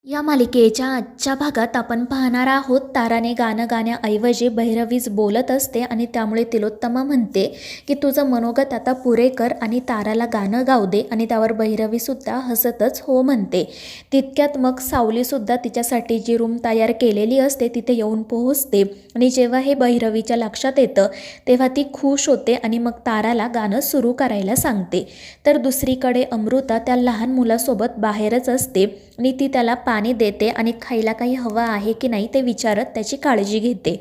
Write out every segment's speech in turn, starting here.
या मालिकेच्या आजच्या भागात आपण पाहणार आहोत ताराने गाणं गाण्याऐवजी भैरवीच बोलत असते आणि त्यामुळे तिलोत्तमा म्हणते की तुझं मनोगत आता पुरे कर आणि ताराला गाणं गाऊ दे आणि त्यावर भैरवीसुद्धा हसतच हो म्हणते. तितक्यात मग सावलीसुद्धा तिच्यासाठी जी रूम तयार केलेली असते तिथे येऊन पोहोचते आणि जेव्हा हे भैरवीच्या लक्षात येतं तेव्हा ती खुश होते आणि मग ताराला गाणं सुरू करायला सांगते. तर दुसरीकडे अमृता त्या लहान मुलासोबत बाहेरच असते आणि ती त्याला पाणी देते आणि खायला काही हवं आहे की नाही ते विचारत त्याची काळजी घेते.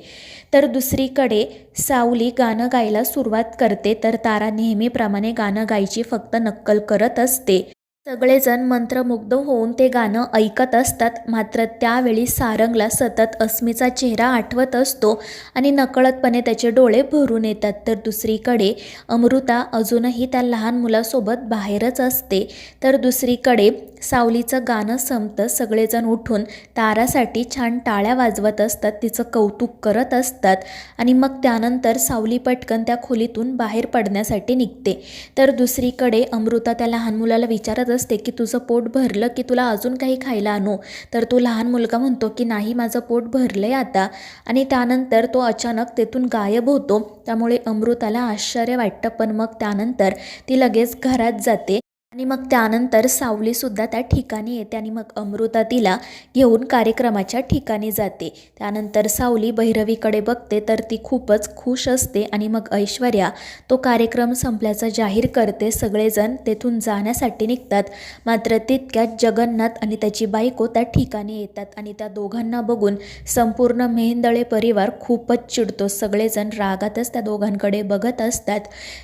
तर दुसरीकडे सावली गाणं गायला सुरुवात करते तर तारा नेहमीप्रमाणे गाणं गायची फक्त नक्कल करत असते. सगळेजण मंत्रमुग्ध होऊन ते गाणं ऐकत असतात. मात्र त्यावेळी सारंगला सतत अस्मीचा चेहरा आठवत असतो आणि नकळतपणे त्याचे डोळे भरून येतात. तर दुसरीकडे अमृता अजूनही त्या लहान मुलासोबत बाहेरच असते. तर दुसरीकडे सावलीचं गाणं संपतं. सगळेजण उठून तारासाठी छान टाळ्या वाजवत असतात, तिचं कौतुक करत असतात आणि मग त्यानंतर सावली पटकन त्या खोलीतून बाहेर पडण्यासाठी निघते. तर दुसरीकडे अमृता त्या लहान मुलाला विचारत असते की तुझं पोट भरलं की तुला अजून काही खायला आणू. तर तो लहान मुलगा म्हणतो की नाही, माझं पोट भरलंय आता. आणि त्यानंतर तो अचानक तेथून गायब होतो. त्यामुळे अमृताला आश्चर्य वाटतं, पण मग त्यानंतर ती लगेच घरात जाते आणि मग त्यानंतर सावलीसुद्धा त्या ठिकाणी येते आणि मग अमृता तिला घेऊन कार्यक्रमाच्या ठिकाणी जाते. त्यानंतर सावली भैरवीकडे बघते तर ती खूपच खुश असते आणि मग ऐश्वर्या तो कार्यक्रम संपल्याचं जाहीर करते. सगळेजण तेथून जाण्यासाठी निघतात. मात्र तितक्यात जगन्नाथ आणि त्याची बायको त्या ठिकाणी येतात आणि त्या दोघांना बघून संपूर्ण मेहेंदळे परिवार खूपच चिडतो. सगळेजण रागातच त्या दोघांकडे बघत असतात.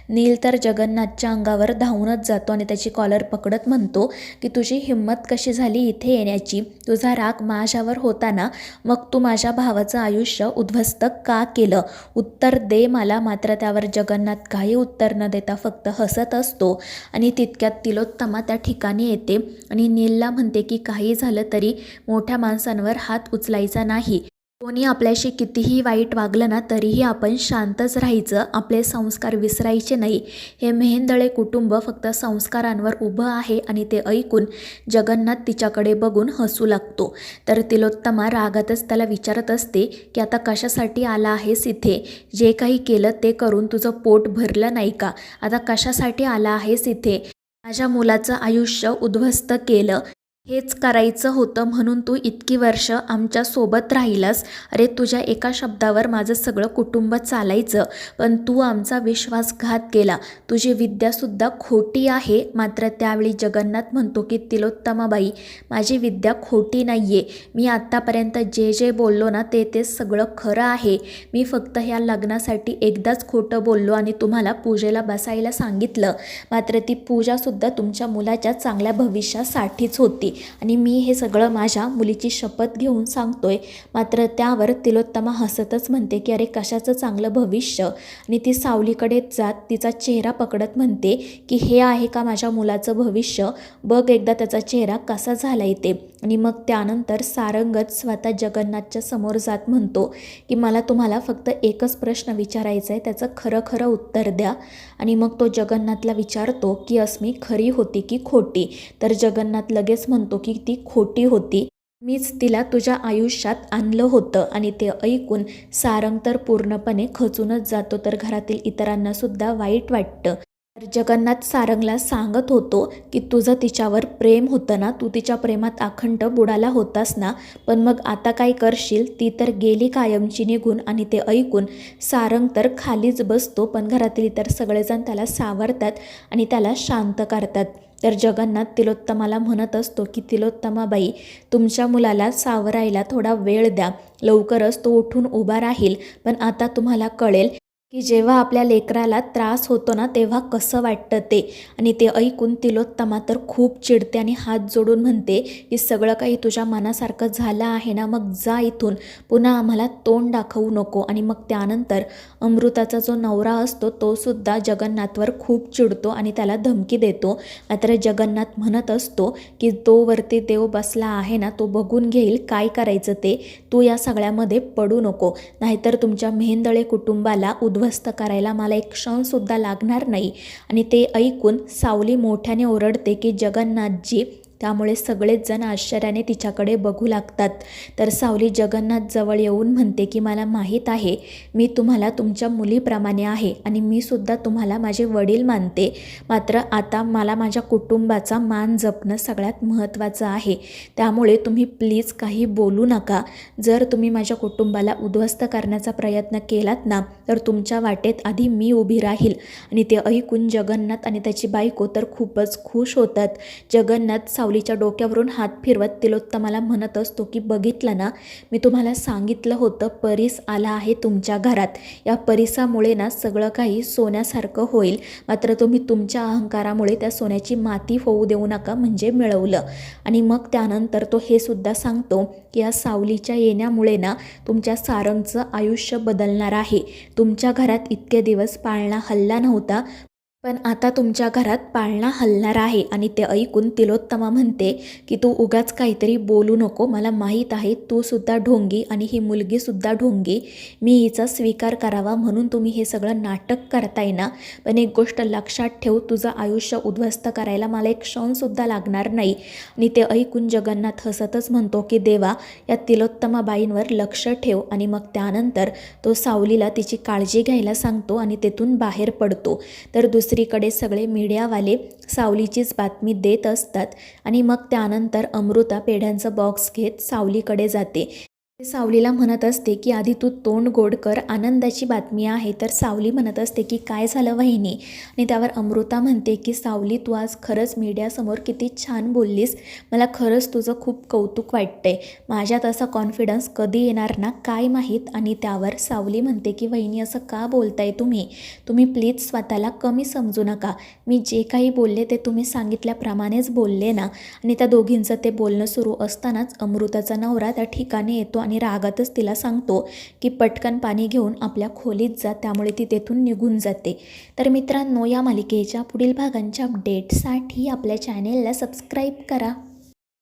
नील तर जगन्नाथच्या अंगावर धावूनच जातो आणि त्याची कॉलर पकडत म्हणतो की तुझी हिंमत कशी झाली इथे येण्याची? तुझा राग माझ्यावर होता ना, मग तू माझ्या भावाचं आयुष्य उद्ध्वस्त का केलं? उत्तर दे मला. मात्र त्यावर जगन्नाथ काही उत्तर न देता फक्त हसत असतो आणि तितक्यात तिलोत्तमा त्या ठिकाणी येते आणि नीलला म्हणते की काही झालं तरी मोठ्या माणसांवर हात उचलायचा नाही. कोणी आपल्याशी कितीही वाईट वागलं ना तरीही आपण शांतच राहायचं, आपले संस्कार विसरायचे नाही. हे मेहेंदळे कुटुंब फक्त संस्कारांवर उभं आहे. आणि ते ऐकून जगन्नाथ तिच्याकडे बघून हसू लागतो. तर तिलोत्तमा रागातच त्याला विचारत असते की आता कशासाठी आला आहेस इथे? जे काही केलं ते करून तुझं पोट भरलं नाही का? आता कशासाठी आला आहेस इथे? माझ्या मुलाचं आयुष्य उद्ध्वस्त केलं. हेच करायचं होतं म्हणून तू इतकी वर्ष आमच्या सोबत राहिलास. अरे, तुझ्या एका शब्दावर माझं सगळं कुटुंब चालायचं, पण तू आमचा विश्वासघात केला. तुझी विद्यासुद्धा खोटी आहे. मात्र त्यावेळी जगन्नाथ म्हणतो की तिलोत्तमाबाई, माझी विद्या खोटी नाही आहे. मी आत्तापर्यंत जे जे बोललो ना ते सगळं खरं आहे. मी फक्त ह्या लग्नासाठी एकदाच खोटं बोललो आणि तुम्हाला पूजेला बसायला सांगितलं. मात्र ती पूजासुद्धा तुमच्या मुलाच्या चांगल्या भविष्यासाठीच होती आणि मी हे सगळं माझ्या मुलीची शपथ घेऊन सांगतोय. मात्र त्यावर तिलोत्तमा हसतच म्हणते की अरे, कशाचं चांगलं भविष्य? आणि ती सावलीकडे जात तिचा चेहरा पकडत म्हणते की हे आहे का माझ्या मुलाचं भविष्य? बघ एकदा त्याचा चेहरा कसा झालाय ते. आणि मग त्यानंतर सारंगच स्वतः जगन्नाथच्या समोर जात म्हणतो की मला तुम्हाला फक्त एकच प्रश्न विचारायचा आहे, त्याचं खरं खरं उत्तर द्या. आणि मग तो जगन्नाथला विचारतो की अस्मी खरी होती की खोटी? तर जगन्नाथ लगेच म्हणतो की ती खोटी होती. मीच तिला तुझ्या आयुष्यात आणलं होतं. आणि ते ऐकून सारंग तर पूर्णपणे खचूनच जातो. तर घरातील इतरांना सुद्धा वाईट वाटतं. तर जगन्नाथ सारंगला सांगत होतो की तुझं तिच्यावर प्रेम होतं ना, तू तिच्या प्रेमात अखंड बुडाला होतास ना, पण मग आता काय करशील? ती तर गेली कायमची निघून. आणि ते ऐकून सारंग तर खालीच बसतो, पण घरातील इतर सगळेजण त्याला सावरतात आणि त्याला शांत करतात. तर जगन्नाथ तिलोत्तमाला म्हणत असतो की तिलोत्तमाबाई, तुमच्या मुलाला सावरायला थोडा वेळ द्या. लवकरच तो उठून उभा राहील. पण आता तुम्हाला कळेल की जेव्हा आपल्या लेकराला त्रास होतो ना तेव्हा कसं वाटतं ते. आणि ते ऐकून तिलोत्तमा तर खूप चिडते आणि हात जोडून म्हणते की सगळं काही तुझ्या मनासारखं झालं आहे ना, मग जा इथून, पुन्हा आम्हाला तोंड दाखवू नको. आणि मग त्यानंतर अमृताचा जो नवरा असतो तो सुद्धा जगन्नाथवर खूप चिडतो आणि त्याला धमकी देतो. मात्र जगन्नाथ म्हणत असतो की तो वरती देव बसला आहे ना, तो बघून घेईल काय करायचं ते. तू या सगळ्यामध्ये पडू नको, नाहीतर तुमच्या मेहेंदळे कुटुंबाला उद्ध्वस्त करायला मला एक क्षणसुद्धा लागणार नाही. आणि ते ऐकून सावली मोठ्याने ओरडते की जगन्नाथजी, त्यामुळे सगळेच जण आश्चर्याने तिच्याकडे बघू लागतात. तर सावली जगन्नाथ जवळ येऊन म्हणते की मला माहीत आहे मी तुम्हाला तुमच्या मुलीप्रमाणे आहे आणि मी सुद्धा तुम्हाला माझे वडील मानते, मात्र आता मला माझ्या कुटुंबाचा मान जपणं सगळ्यात महत्त्वाचं आहे. त्यामुळे तुम्ही प्लीज काही बोलू नका. जर तुम्ही माझ्या कुटुंबाला उद्ध्वस्त करण्याचा प्रयत्न केलात ना तर तुमच्या वाटेत आधी मी उभी राहील. आणि ते ऐकून जगन्नाथ आणि त्याची बायको तर खूपच खुश होतात. जगन्नाथ सावलीच्या डोक्यावरून हात फिरवत तिलोत्तमाला म्हणत असतो की बघितलं ना, मी तुम्हाला सांगितलं होतं परीस आला आहे तुमच्या घरात. या परिसामुळे ना सगळं काही सोन्यासारखं होईल, मात्र तुम्ही तुमच्या अहंकारामुळे त्या सोन्याची माती होऊ देऊ नका, म्हणजे मिळवलं. आणि मग त्यानंतर तो हे सुद्धा सांगतो की या सावलीच्या येण्यामुळे ना तुमच्या सारंगचं आयुष्य बदलणार आहे. तुमच्या घरात इतके दिवस पाळणा हल्ला नव्हता, पण आता तुमच्या घरात पाळणा हलणार आहे. आणि ते ऐकून तिलोत्तमा म्हणते की तू उगाच काहीतरी बोलू नको, मला माहीत आहे तू सुद्धा ढोंगी आणि ही मुलगीसुद्धा ढोंगी. मी हिचा स्वीकार करावा म्हणून तुम्ही हे सगळं नाटक करताय ना, पण एक गोष्ट लक्षात ठेव, तुझं आयुष्य उद्ध्वस्त करायला मला एक क्षणसुद्धा लागणार नाही. आणि ते ऐकून जगन्नाथ हसतच म्हणतो की देवा, या तिलोत्तमाबाईंवर लक्ष ठेव. आणि मग त्यानंतर तो सावलीला तिची काळजी घ्यायला सांगतो आणि तेथून बाहेर पडतो. तर दुसरीकडे सगळे मीडियावाले सावलीचीच बातमी देत असतात. आणि मग त्यानंतर अमृता पेढ्यांचं बॉक्स घेत सावलीकडे जाते. सावलीला म्हणत असते की आधी तू तोंड गोड कर, आनंदाची बातमी आहे. तर सावली म्हणत असते की काय झालं वहिनी. आणि त्यावर अमृता म्हणते की सावली, तू आज खरंच मीडियासमोर किती छान बोललीस, मला खरंच तुझं खूप कौतुक वाटतंय. माझ्यात असा कॉन्फिडन्स कधी येणार ना काय माहीत. आणि त्यावर सावली म्हणते की वहिनी असं का बोलताय तुम्ही प्लीज स्वतःला कमी समजू नका. मी जे काही बोलले ते तुम्ही सांगितल्याप्रमाणेच बोलले ना. आणि त्या दोघींचं ते बोलणं सुरू असतानाच अमृताचा नवरा त्या ठिकाणी येतो आणि रागातच तिला सांगतो की पटकन पाणी घेऊन आपल्या खोलीत जा. त्यामुळे ती तेथून निघून जाते. तर मित्रांनो, या मालिकेच्या पुढील भागांच्या अपडेटसाठी आपल्या चॅनेलला सबस्क्राईब करा.